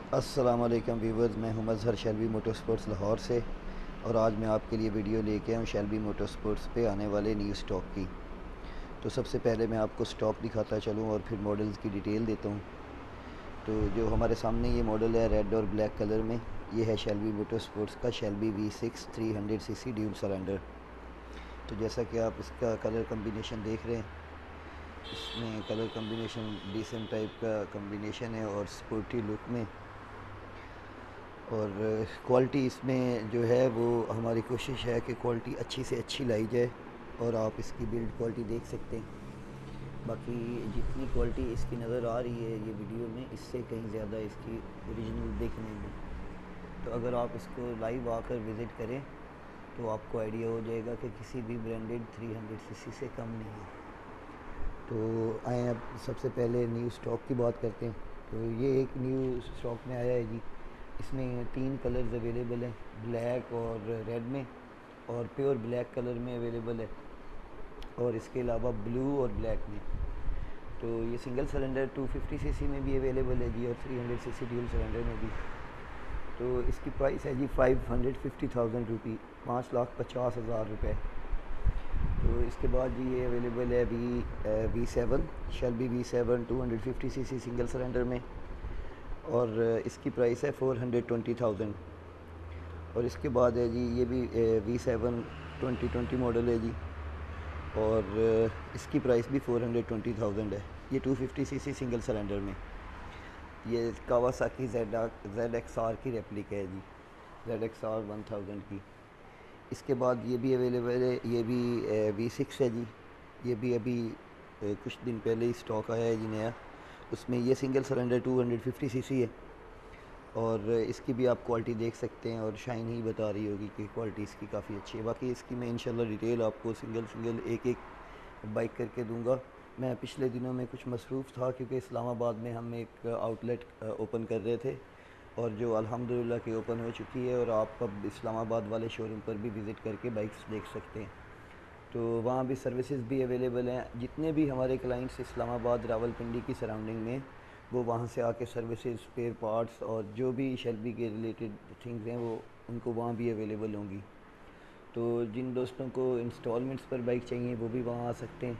अस्सलाम वालेकुम व्यूवर्स, मैं हूं मज़हर शेल्बी मोटरस्पोर्ट्स लाहौर से। और आज मैं आपके लिए वीडियो लेके आया हूं शेल्बी मोटरस्पोर्ट्स पे आने वाले न्यू स्टॉक की। तो सबसे पहले मैं आपको स्टॉक दिखाता चलूं और फिर मॉडल्स की डिटेल देता हूं। तो जो हमारे सामने ये मॉडल है रेड और ब्लैक कलर में, ये है शेल्बी मोटरस्पोर्ट्स का Shelby V6 300 CC dual cylinder. तो जैसा कि आप इसका कलर कम्बिनेशन देख रहे हैं, इसमें कलर कम्बिनेशन डिसेंट टाइप का कम्बिनेशन है और स्पोर्टी लुक में। और क्वालिटी इसमें जो है वो हमारी कोशिश है कि क्वालिटी अच्छी से अच्छी लाई जाए, और आप इसकी बिल्ड क्वालिटी देख सकते हैं। बाकी जितनी क्वालिटी इसकी नज़र आ रही है ये वीडियो में, इससे कहीं ज़्यादा इसकी ओरिजिनल देखने में। तो अगर आप इसको लाइव आकर विज़िट करें तो आपको आइडिया हो जाएगा कि किसी भी ब्रांडेड 300 सीसी से कम नहीं है। तो आए अब सबसे पहले न्यू स्टॉक की बात करते हैं। तो ये एक न्यू स्टॉक में आया है जी। इसमें 3 कलर्स अवेलेबल हैं, ब्लैक और रेड में, और प्योर ब्लैक कलर में अवेलेबल है, और इसके अलावा ब्लू और ब्लैक में। तो ये सिंगल सिलेंडर 250 सीसी में भी अवेलेबल है जी, और 300 सीसी ड्यूल सिलेंडर में भी। तो इसकी प्राइस है जी 550,000 रुपी, 5,50,000 रुपये। तो इसके बाद जी ये अवेलेबल है V7 Shelby V7 250 CC single cylinder में, और इसकी प्राइस है 420,000। और इसके बाद है जी ये भी V7 2020 मॉडल है जी, और इसकी प्राइस भी 420,000 है। ये 250 सीसी सिंगल सिलेंडर में। ये कावासाकी ZXR की रेप्लिक है जी, ZXR 1000 की। इसके बाद ये भी अवेलेबल है, ये भी V6 है जी। ये भी अभी कुछ दिन पहले ही स्टॉक आया है जी नया। उसमें ये सिंगल सिलेंडर 250 सीसी है, और इसकी भी आप क्वालिटी देख सकते हैं, और शाइन ही बता रही होगी कि क्वालिटी इसकी काफ़ी अच्छी है। बाकी इसकी मैं इंशाल्लाह डिटेल आपको सिंगल सिंगल एक एक बाइक करके दूंगा। मैं पिछले दिनों में कुछ मसरूफ़ था, क्योंकि इस्लामाबाद में हम एक आउटलेट ओपन कर रहे थे, और जो अल्हम्दुलिल्लाह की ओपन हो चुकी है, और आप अब इस्लामाबाद वाले शोरूम पर भी विज़िट करके बाइक्स देख सकते हैं। तो वहाँ भी सर्विसेज भी अवेलेबल हैं। जितने भी हमारे क्लाइंट्स इस्लामाबाद रावलपिंडी की सराउंडिंग में, वो वहाँ से आके सर्विसेज, स्पेयर पार्ट्स और जो भी शेल्बी के रिलेटेड थिंग्स हैं वो उनको वहाँ भी अवेलेबल होंगी। तो जिन दोस्तों को इंस्टॉलमेंट्स पर बाइक चाहिए वो भी वहाँ आ सकते हैं।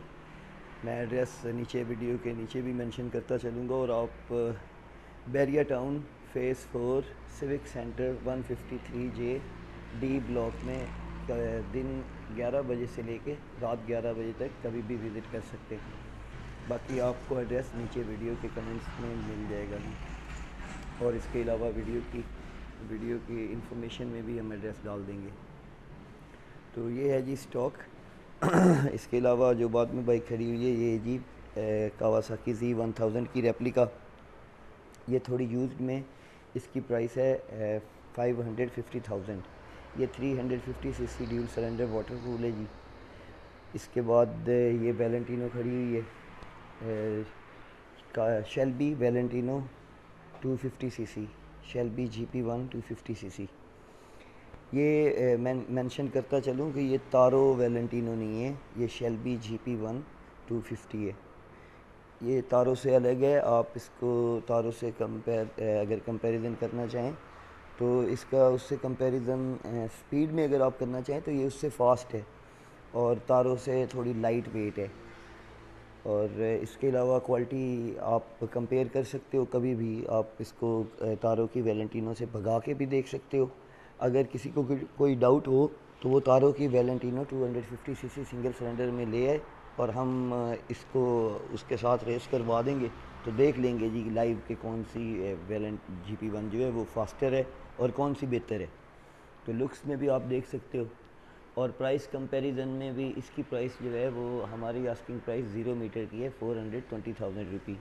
मैं एड्रेस नीचे वीडियो के नीचे भी मेंशन करता चलूँगा, और आप Bahria town phase 4 civic centre 153J D block में दिन 11 बजे से लेके रात 11 बजे तक कभी भी विज़िट कर सकते हैं। बाकी आपको एड्रेस नीचे वीडियो के कमेंट्स में मिल जाएगा जी, और इसके अलावा वीडियो की इंफॉर्मेशन में भी हम एड्रेस डाल देंगे। तो ये है जी स्टॉक। इसके अलावा जो बाद में बाइक खड़ी हुई है ये जी कावासाकी Z1000 की रेप्लिका। ये थोड़ी यूज्ड में, इसकी प्राइस है 550,000। ये 350 CC dual cylinder water cool है जी। इसके बाद ये वैलेंटिनो खड़ी हुई है, का Shelby Valentino 250 CC, Shelby GP1 250 CC. ये मैं मेंशन करता चलूँ कि ये तारो वैलेंटिनो नहीं है, ये शेल्बी GP1 250 है। ये तारों से अलग है। आप इसको तारों से अगर कंपैरिजन करना चाहें तो इसका उससे कंपैरिजन स्पीड में अगर आप करना चाहें तो ये उससे फास्ट है, और तारों से थोड़ी लाइट वेट है। और इसके अलावा क्वालिटी आप कंपेयर कर सकते हो, कभी भी आप इसको तारों की वैलेंटिनो से भगा के भी देख सकते हो। अगर किसी को कोई डाउट हो तो वो तारों की वैलेंटिनो 250 सीसी सिंगल सिलेंडर में ले आए, और हम इसको उसके साथ रेस करवा देंगे, तो देख लेंगे जी लाइव के कौन सी वैलेंट GP1 जो है वो फास्टर है और कौन सी बेहतर है। तो लुक्स में भी आप देख सकते हो, और प्राइस कंपैरिजन में भी इसकी प्राइस जो है वो हमारी आस्किंग प्राइस 0 मीटर की है 420,000 रुपी।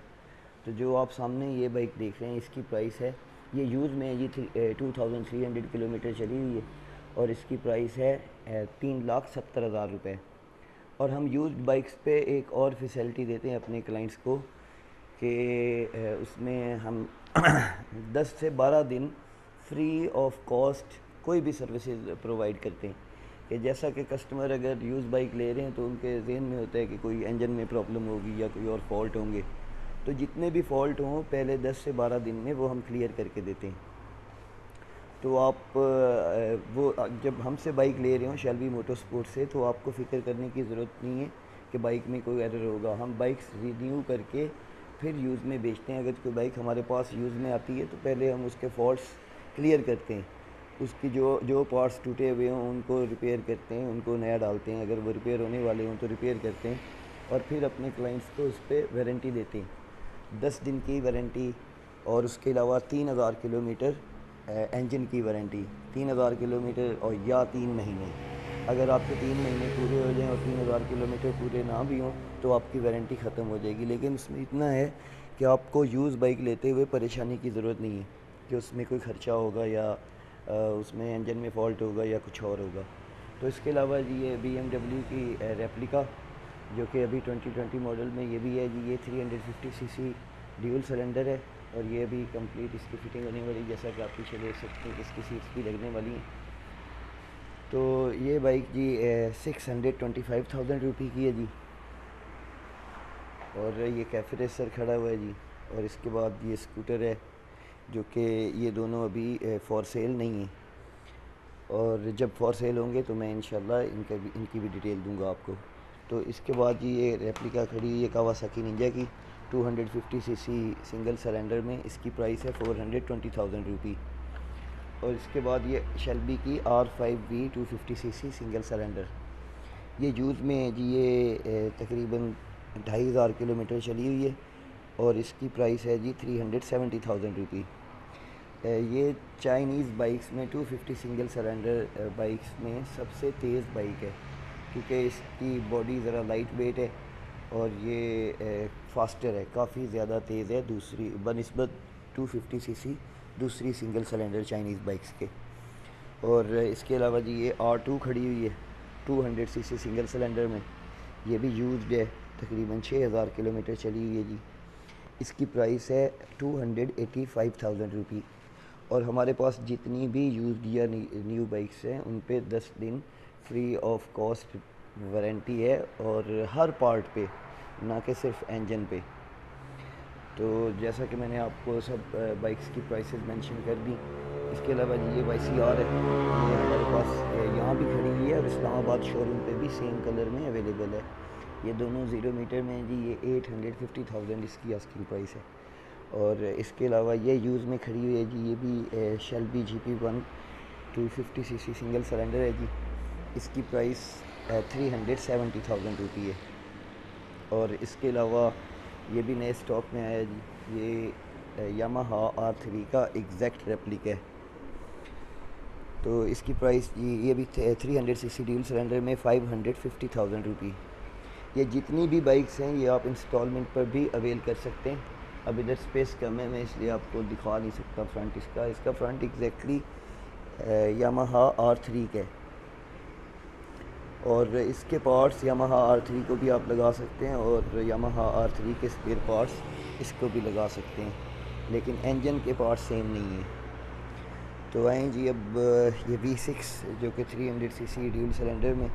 तो जो आप सामने ये बाइक देख रहे हैं इसकी प्राइस है, ये यूज़ में है जी 2300 किलोमीटर चली हुई है, और इसकी प्राइस है 3,70,000 रुपये। और हम यूज्ड बाइक्स पे एक और फैसिलिटी देते हैं अपने क्लाइंट्स को कि उसमें हम 10 से 12 दिन फ्री ऑफ कॉस्ट कोई भी सर्विसेज प्रोवाइड करते हैं। कि जैसा कि कस्टमर अगर यूज़ बाइक ले रहे हैं तो उनके जहन में होता है कि कोई इंजन में प्रॉब्लम होगी या कोई और फॉल्ट होंगे, तो जितने भी फॉल्ट हों पहले 10 से 12 दिन में वो हम क्लियर करके देते हैं। तो आप जब हमसे बाइक ले रहे हो शेल्बी मोटरस्पोर्ट से, तो आपको फ़िक्र करने की ज़रूरत नहीं है कि बाइक में कोई एरर होगा। हम बाइक्स रिन्यू करके फिर यूज़ में बेचते हैं। अगर कोई बाइक हमारे पास यूज़ में आती है तो पहले हम उसके फॉल्ट्स क्लियर करते हैं, उसकी जो पार्ट्स टूटे हुए हों उनको रिपेयर करते हैं, उनको नया डालते हैं, अगर वो रिपेयर होने वाले हों तो रिपेयर करते हैं, और फिर अपने क्लाइंट्स को उस पर वारंटी देते हैं, 10 दिन की वारंटी। और उसके अलावा 3000 किलोमीटर इंजन की वारंटी, 3000 किलोमीटर और या 3 महीने। अगर आपके 3 महीने पूरे हो जाएं और 3000 किलोमीटर पूरे ना भी हों तो आपकी वारंटी ख़त्म हो जाएगी। लेकिन उसमें इतना है कि आपको यूज़ बाइक लेते हुए परेशानी की ज़रूरत नहीं है कि उसमें कोई ख़र्चा होगा या उसमें इंजन में फ़ॉल्ट होगा या कुछ और होगा। तो इसके अलावा जी ये BMW की रेप्लिका, जो कि अभी 2020 मॉडल में ये भी है जी, ये 350 सीसी ड्यूल सिलेंडर है, और ये भी कंप्लीट इसकी फ़िटिंग होने वाली, जैसा कि आप पीछे देख सकते हैं इसकी सीट्स भी लगने वाली हैं। तो ये बाइक जी 625,000 रुपये की है जी, और ये कैफ़े रेसर खड़ा हुआ है जी। और इसके बाद ये स्कूटर है, जो कि ये दोनों अभी फॉर सेल नहीं है, और जब फॉर सेल होंगे तो मैं इंशाल्लाह इनकी भी डिटेल दूंगा आपको। तो इसके बाद जी ये रेप्लिका खड़ी हुई है कावासाकी निंजा की 250 सीसी सिंगल सिलेंडर में, इसकी प्राइस है 420,000 रुपये। और इसके बाद ये शेल्बी की R5V 250 सीसी सिंगल सिलेंडर, ये यूज़ में है जी, ये तकरीबन 2500 किलोमीटर चली हुई है, और इसकी प्राइस है जी 370,000 रुपये। ये चाइनीज़ बाइक्स में 250 सिंगल सिलेंडर बाइक्स में सबसे तेज़ बाइक है, क्योंकि इसकी बॉडी ज़रा लाइट वेट है और ये फास्टर है, काफ़ी ज़्यादा तेज़ है दूसरी बनिस्बत 250 सीसी दूसरी सिंगल सिलेंडर चाइनीज़ बाइक्स के। और इसके अलावा जी ये R2 खड़ी हुई है 200 सीसी सिंगल सिलेंडर में, ये भी यूज्ड है, तकरीबन 6000 किलोमीटर चली हुई है जी। इसकी प्राइस है 285,000 रुपये। और हमारे पास जितनी भी यूज्ड या न्यू बाइक्स हैं उन पे 10 दिन फ्री ऑफ कॉस्ट वारंटी है, और हर पार्ट पे, ना कि सिर्फ इंजन पे। तो जैसा कि मैंने आपको सब बाइक्स की प्राइसेस मेंशन कर दी। इसके अलावा जी ये YCR है, ये हमारे पास यहाँ भी खड़ी हुई है, और इस्लामाबाद शोरूम पे भी सेम कलर में अवेलेबल है। ये दोनों 0 मीटर में हैं जी, ये 850,000 इसकी आस्किंग प्राइस है। और इसके अलावा ये यूज़ में खड़ी हुई है जी, ये भी Shelby GP1 250 CC single cylinder है जी, इसकी प्राइस 370,000 रुपये है। और इसके अलावा ये भी नए स्टॉक में आया जी, ये यामाहा R3 का एग्जैक्ट रेप्लिका है। तो इसकी प्राइस ये भी 300 सीसी ड्यूल सिलेंडर में 550,000 रुपये। ये जितनी भी बाइक्स हैं ये आप इंस्टॉलमेंट पर भी अवेल कर सकते हैं। अब इधर स्पेस कम है, मैं इसलिए आपको दिखा नहीं सकता फ्रंट इसका फ्रंट एग्जैक्टली यामाहा R3 का है, और इसके पार्ट्स यामाहा R3 को भी आप लगा सकते हैं, और यामाहा R3 के स्पेयर पार्ट्स इसको भी लगा सकते हैं, लेकिन इंजन के पार्ट्स सेम नहीं है। तो आएँ जी, अब ये V6 जो कि 300 सीसी ड्यूल सिलेंडर में,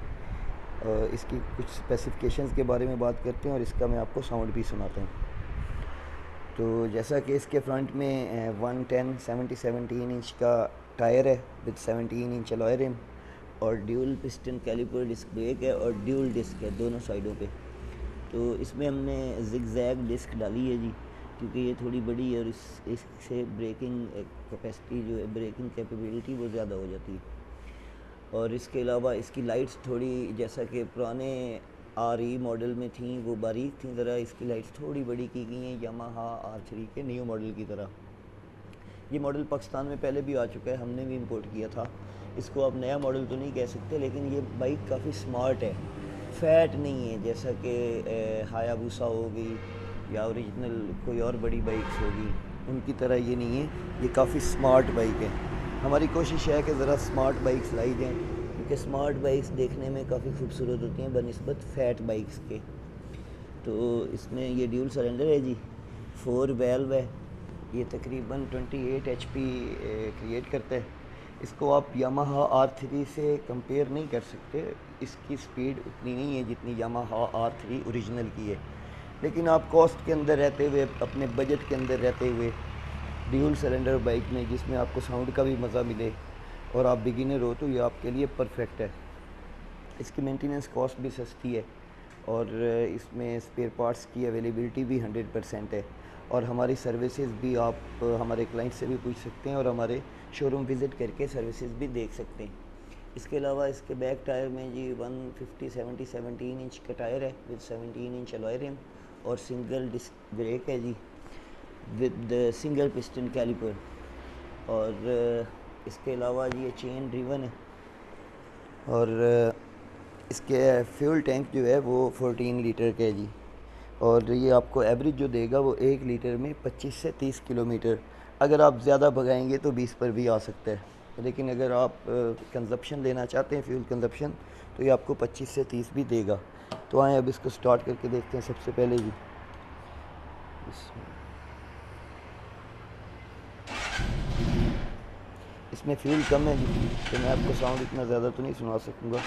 इसकी कुछ स्पेसिफिकेशंस के बारे में बात करते हैं, और इसका मैं आपको साउंड भी सुनाता हूँ। तो जैसा कि इसके फ्रंट में 110/17 इंच का टायर है विद 17 इंच अलॉय रिम, और dual piston caliper disc brake है, और ड्यूल डिस्क है दोनों साइडों पे। तो इसमें हमने जिगजैग डिस्क डाली है जी, क्योंकि ये थोड़ी बड़ी है, और इससे ब्रेकिंग कैपेसिटी जो है, ब्रेकिंग कैपेबिलिटी वो ज़्यादा हो जाती है। और इसके अलावा इसकी लाइट्स थोड़ी, जैसा कि पुराने RE मॉडल में थी वो बारीक थी ज़रा, इसकी लाइट्स थोड़ी बड़ी की गई हैं यामाहा R3 के न्यू मॉडल की तरह। ये मॉडल पाकिस्तान में पहले भी आ चुका है, हमने भी इंपोर्ट किया था। इसको आप नया मॉडल तो नहीं कह सकते, लेकिन ये बाइक काफ़ी स्मार्ट है, फैट नहीं है, जैसा कि हायाबुसा हो गई या ओरिजिनल कोई और बड़ी बाइक्स होगी उनकी तरह ये नहीं है, ये काफ़ी स्मार्ट बाइक है। हमारी कोशिश है कि ज़रा स्मार्ट बाइक्स लाई जाएँ, क्योंकि स्मार्ट बाइक्स देखने में काफ़ी खूबसूरत होती हैं बनिस्बत फैट बाइक्स के। तो इसमें ये ड्यूल सिलेंडर है जी, 4 वेल्व है, ये तकरीबन 28 HP क्रिएट करता है। इसको आप यामाहा R3 से कंपेयर नहीं कर सकते, इसकी स्पीड उतनी नहीं है जितनी यामाहा R3 ओरिजिनल की है। लेकिन आप कॉस्ट के अंदर रहते हुए, अपने बजट के अंदर रहते हुए ड्यूल सिलेंडर बाइक में जिसमें आपको साउंड का भी मज़ा मिले और आप बिगिनर हो तो ये आपके लिए परफेक्ट है। इसकी मेंटेनेंस कॉस्ट भी सस्ती है और इसमें स्पेयर पार्ट्स की अवेलेबिलिटी भी 100% है और हमारी सर्विसेज भी आप हमारे क्लाइंट से भी पूछ सकते हैं और हमारे शोरूम विज़िट करके सर्विसेज भी देख सकते हैं। इसके अलावा इसके बैक टायर में जी 150/70 इंच का टायर है विद 17 इंच अलॉय रिम और सिंगल डिस्क ब्रेक है जी विद सिंगल पिस्टन कैलिपर और इसके अलावा जी ये चेन ड्रिवन है और इसके फ्यूल टैंक जो है वो 14 लीटर का है जी और ये आपको एवरेज जो देगा वो 1 लीटर में 25 से 30 किलोमीटर। अगर आप ज़्यादा भगाएंगे तो 20 पर भी आ सकता है, लेकिन अगर आप कंजप्शन लेना चाहते हैं फ्यूल कंजप्शन तो ये आपको 25 से 30 भी देगा। तो आए अब इसको स्टार्ट करके देखते हैं। सबसे पहले जी इसमें फ्यूल कम है जी तो मैं आपको साउंड इतना ज़्यादा तो नहीं सुना सकूँगा,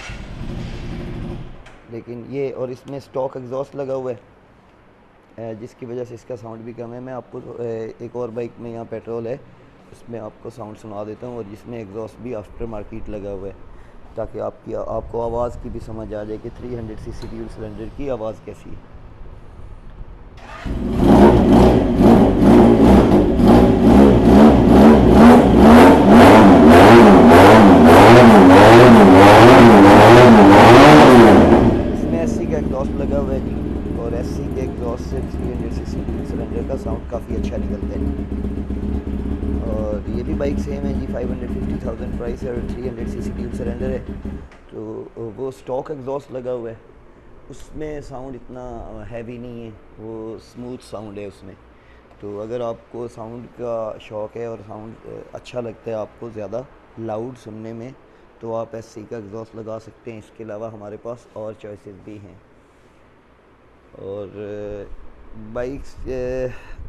लेकिन ये और इसमें स्टॉक एग्जॉस्ट लगा हुआ है जिसकी वजह से इसका साउंड भी कम है। मैं आपको एक और बाइक में यहाँ पेट्रोल है उसमें आपको साउंड सुना देता हूँ और जिसमें एग्जॉस्ट भी आफ्टर मार्केट लगा हुआ है ताकि आपको आवाज़ की भी समझ आ जाए कि 300 सीसी ड्यूल सिलेंडर की आवाज़ कैसी है। इसमें एससी का एग्जॉस्ट लगा हुआ है जी और एससी के एग्जॉस्ट से 300 सीसी ड्यूल सिलेंडर का साउंड काफ़ी अच्छा निकलता है। और ये भी बाइक सेम है जी 550,000 प्राइस है और 300 सीसी ड्यूल सिलेंडर है। तो वो स्टॉक एग्जॉस्ट लगा हुआ है, उसमें साउंड इतना हैवी नहीं है, वो स्मूथ साउंड है उसमें। तो अगर आपको साउंड का शौक़ है और साउंड अच्छा लगता है आपको ज़्यादा लाउड सुनने में तो आप एससी का एग्जॉस्ट लगा सकते हैं। इसके अलावा हमारे पास और चॉइसेस भी हैं और बाइक्स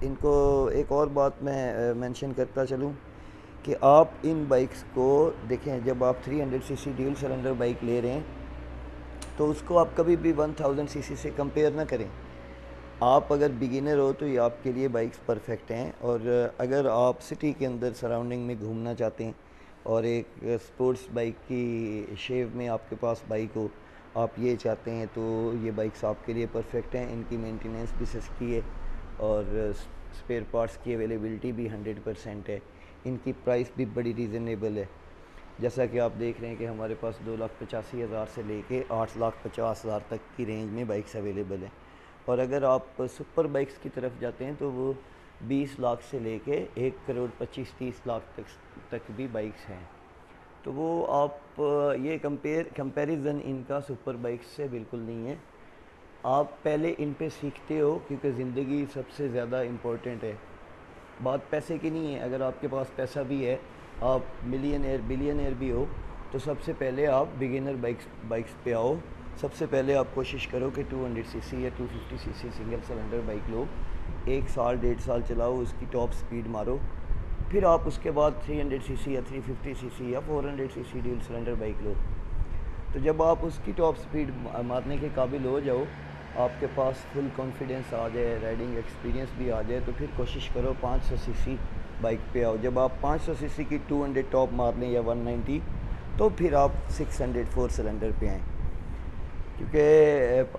इनको एक और बात मैं मेंशन करता चलूँ कि आप इन बाइक्स को देखें, जब आप 300 सीसी ड्यूल सिलेंडर बाइक ले रहे हैं तो उसको आप कभी भी 1000 सीसी से कंपेयर ना करें। आप अगर बिगिनर हो तो ये आपके लिए बाइक्स परफेक्ट हैं और अगर आप सिटी के अंदर सराउंडिंग में घूमना चाहते हैं और एक स्पोर्ट्स बाइक की शेव में आपके पास बाइक हो, आप ये चाहते हैं तो ये बाइक्स आपके लिए परफेक्ट हैं। इनकी मेंटेनेंस भी सस्ती है और स्पेयर पार्ट्स की अवेलेबिलिटी भी 100% है। इनकी प्राइस भी बड़ी रीज़नेबल है। जैसा कि आप देख रहे हैं कि हमारे पास 2,85,000 से लेके 8,50,000 तक की रेंज में बाइक्स अवेलेबल हैं और अगर आप सुपर बाइक्स की तरफ जाते हैं तो वो 20 लाख से लेके 1,25,30 लाख तक भी बाइक्स हैं। तो वो आप ये कंपैरिजन इनका सुपर बाइक्स से बिल्कुल नहीं है। आप पहले इन पे सीखते हो क्योंकि ज़िंदगी सबसे ज़्यादा इम्पोर्टेंट है, बात पैसे की नहीं है। अगर आपके पास पैसा भी है, आप मिलियनेयर बिलियनेयर भी हो, तो सबसे पहले आप बिगिनर बाइक्स पे आओ। सबसे पहले आप कोशिश करो कि 200 सीसी या 250 सीसी सिंगल सिलेंडर बाइक लो, 1 साल 1.5 साल चलाओ, उसकी टॉप स्पीड मारो, फिर आप उसके बाद 300 सीसी या 350 सीसी या 400 सीसी ड्यूल सिलेंडर बाइक लो। तो जब आप उसकी टॉप स्पीड मारने के काबिल हो जाओ, आपके पास फुल कॉन्फिडेंस आ जाए, राइडिंग एक्सपीरियंस भी आ जाए, तो फिर कोशिश करो 500 सीसी बाइक पे आओ। जब आप 500 सीसी की 200 टॉप मार लें या 190, तो फिर आप 600 4 सिलेंडर पे आएँ। क्योंकि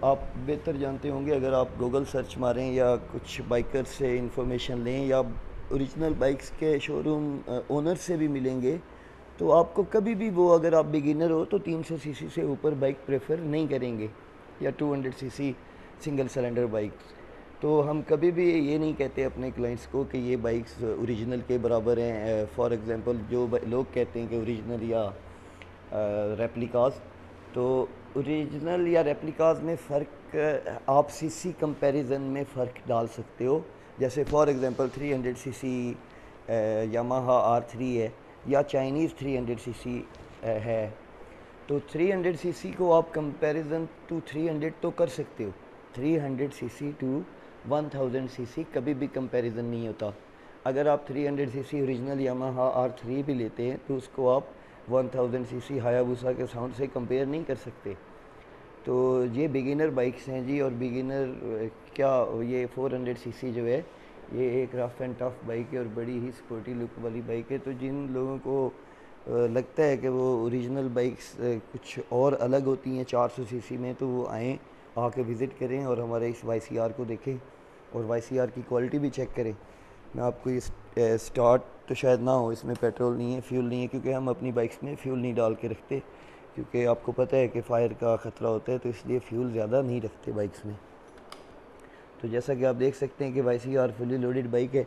आप बेहतर जानते होंगे, अगर आप गूगल सर्च मारें या कुछ बाइकर से इंफॉर्मेशन लें या ओरिजिनल बाइक्स के शोरूम ओनर से भी मिलेंगे, तो आपको कभी भी वो, अगर आप बिगिनर हो तो 300 सीसी से ऊपर बाइक प्रेफर नहीं करेंगे या 200 सीसी सिंगल सिलेंडर बाइक्स। तो हम कभी भी ये नहीं कहते अपने क्लाइंट्स को कि ये बाइक्स ओरिजिनल के बराबर हैं। फॉर एग्जांपल जो लोग कहते हैं कि ओरिजिनल या रेप्लिकाज, तो ओरिजिनल या रेप्लिकाज में फ़र्क आप सीसी कंपैरिजन में फ़र्क डाल सकते हो। जैसे for example 300 CC Yamaha R3 है या चाइनीज़ 300 सीसी है, तो 300 सीसी को आप कंपैरिजन टू 300 तो कर सकते हो, 300 सीसी टू 1000 सीसी कभी भी कंपैरिजन नहीं होता। अगर आप 300 सीसी ओरिजिनल यामाहा R3 भी लेते हैं तो उसको आप 1000 सीसी हायाबुसा के साउंड से कंपेयर नहीं कर सकते। तो ये बिगिनर बाइक्स हैं जी, और बिगिनर क्या, ये 400 सीसी जो है ये एक रफ़ एंड टफ़ बाइक है और बड़ी ही स्पोर्टी लुक वाली बाइक है। तो जिन लोगों को लगता है कि वो ओरिजिनल बाइक्स कुछ और अलग होती हैं 400 सीसी में, तो वो आएँ, आके विज़िट करें और हमारे इस YCR को देखें और YCR की क्वालिटी भी चेक करें। मैं आपको इस स्टार्ट तो शायद ना हो, इसमें पेट्रोल नहीं है, फ्यूल नहीं है, क्योंकि हम अपनी बाइक्स में फ्यूल नहीं डाल के रखते, क्योंकि आपको पता है कि फ़ायर का ख़तरा होता है, तो इसलिए फ्यूल ज़्यादा नहीं रखते बाइक्स में। तो जैसा कि आप देख सकते हैं कि YCR फुली लोडेड बाइक है।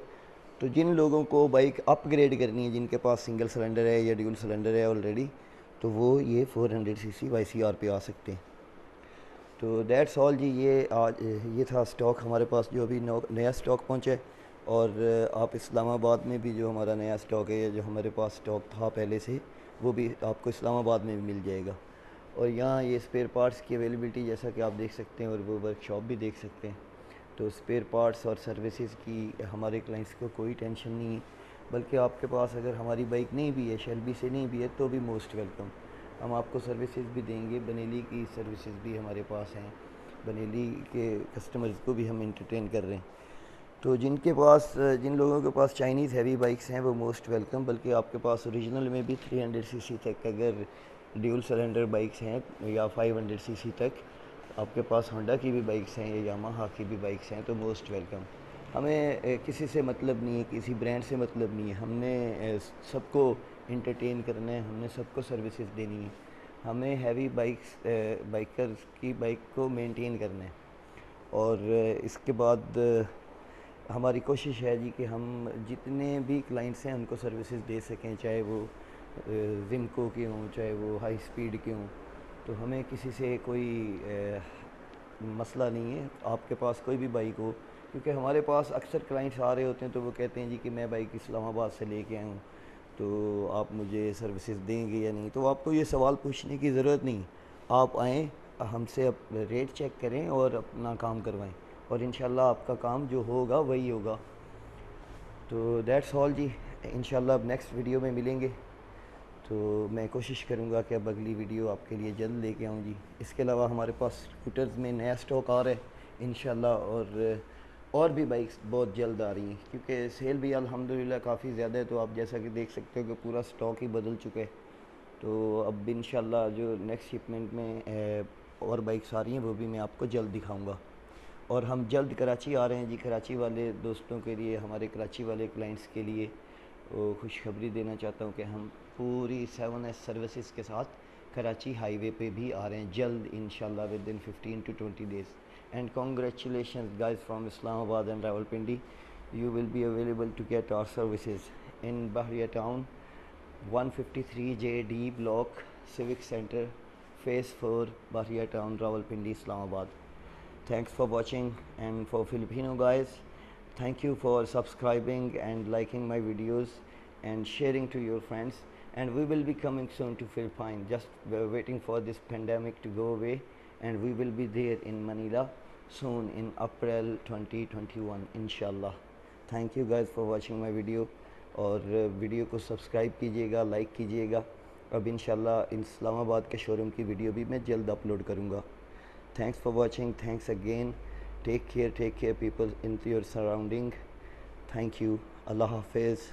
तो जिन लोगों को बाइक अपग्रेड करनी है, जिनके पास सिंगल सिलेंडर है या ड्यूल सिलेंडर है ऑलरेडी, तो वो ये 400 सीसी YCR पे आ सकते हैं। तो दैट्स ऑल जी, ये था स्टॉक हमारे पास जो अभी नया स्टॉक पहुंचा है। और आप इस्लामाबाद में भी जो हमारा नया स्टॉक है, जो हमारे पास स्टॉक था पहले से, वो भी आपको इस्लामाबाद में भी मिल जाएगा। और यहाँ ये स्पेयर पार्ट्स की अवेलेबिलिटी जैसा कि आप देख सकते हैं, और वो वर्कशॉप भी देख सकते हैं। तो स्पेयर पार्ट्स और सर्विसेज की हमारे क्लाइंट्स को कोई टेंशन नहीं है, बल्कि आपके पास अगर हमारी बाइक नहीं भी है, शेल्बी से नहीं भी है, तो भी मोस्ट वेलकम। हम आपको सर्विसेज भी देंगे, बनेली की सर्विसेज भी हमारे पास हैं, बनेली के कस्टमर्स को भी हम इंटरटेन कर रहे हैं। तो जिन लोगों के पास चाइनीज़ हैवी बाइक्स हैं वो मोस्ट वेलकम, बल्कि आपके पास ओरिजिनल में भी 300 सीसी तक अगर ड्यूल सिलेंडर बाइक्स हैं, या 500 सीसी तक आपके पास होंडा की भी बाइक्स हैं या यामाहा की भी बाइक्स हैं, तो मोस्ट वेलकम। हमें किसी से मतलब नहीं है, किसी ब्रांड से मतलब नहीं है, हमने सबको इंटरटेन करना है, हमने सबको सर्विसेज देनी है, हमें हैवी बाइकर्स की बाइक को मेंटेन करना है। और इसके बाद हमारी कोशिश है जी कि हम जितने भी क्लाइंट्स हैं उनको सर्विसेज दे सकें, चाहे वो जिमको के हों, चाहे वो हाई स्पीड के हों। तो हमें किसी से कोई मसला नहीं है, आपके पास कोई भी बाइक हो, क्योंकि हमारे पास अक्सर क्लाइंट्स आ रहे होते हैं तो वो कहते हैं जी कि मैं बाइक इस्लामाबाद से लेके आया हूँ, तो आप मुझे सर्विसेज देंगे या नहीं। तो आपको ये सवाल पूछने की ज़रूरत नहीं, आप आएँ, हमसे रेट चेक करें और अपना काम करवाएं, और इंशाल्लाह आपका काम जो होगा वही होगा। तो दैट्स ऑल जी, इंशाल्लाह अब नेक्स्ट वीडियो में मिलेंगे। तो मैं कोशिश करूँगा कि अब अगली वीडियो आपके लिए जल्द लेके आऊँ जी। इसके अलावा हमारे पास स्कूटर्स में नया स्टॉक आ रहा है इंशाल्लाह, और भी बाइक्स बहुत जल्द आ रही हैं, क्योंकि सेल भी अल्हम्दुलिल्लाह काफ़ी ज़्यादा है। तो आप जैसा कि देख सकते हो कि पूरा स्टॉक ही बदल चुका है। तो अब इंशाल्लाह जो नेक्स्ट शिपमेंट में और बाइक्स आ रही हैं वो भी मैं आपको जल्द दिखाऊँगा। और हम जल्द कराची आ रहे हैं जी। कराची वाले दोस्तों के लिए, हमारे कराची वाले क्लाइंट्स के लिए वो खुशखबरी देना चाहता हूँ कि हम पूरी 7S सर्विसेज के साथ कराची हाईवे पे भी आ रहे हैं जल्द इंशाल्लाह, with in 15 to 20 days. And congratulation guys from Islamabad and Rawalpindi, you will be available to get our services in Bahriya Town, 153JD Block, Civic Center, Phase 4, Bahriya Town, Rawalpindi, Islamabad. Thanks for watching, and for Filipino guys, thank you for subscribing and liking my videos and sharing to your friends. And we will be coming soon to Philippines. Just we're waiting for this pandemic to go away, and we will be there in Manila soon in April 2021 inshallah. Thank you guys for watching my video, और video को subscribe कीजिएगा, like कीजिएगा। अब इंशाल्लाह इस्लामाबाद के showroom की video भी मैं जल्द अपलोड करूँगा। Thanks for watching. Thanks again. Take care people into your surrounding. Thank you. Allah Hafiz.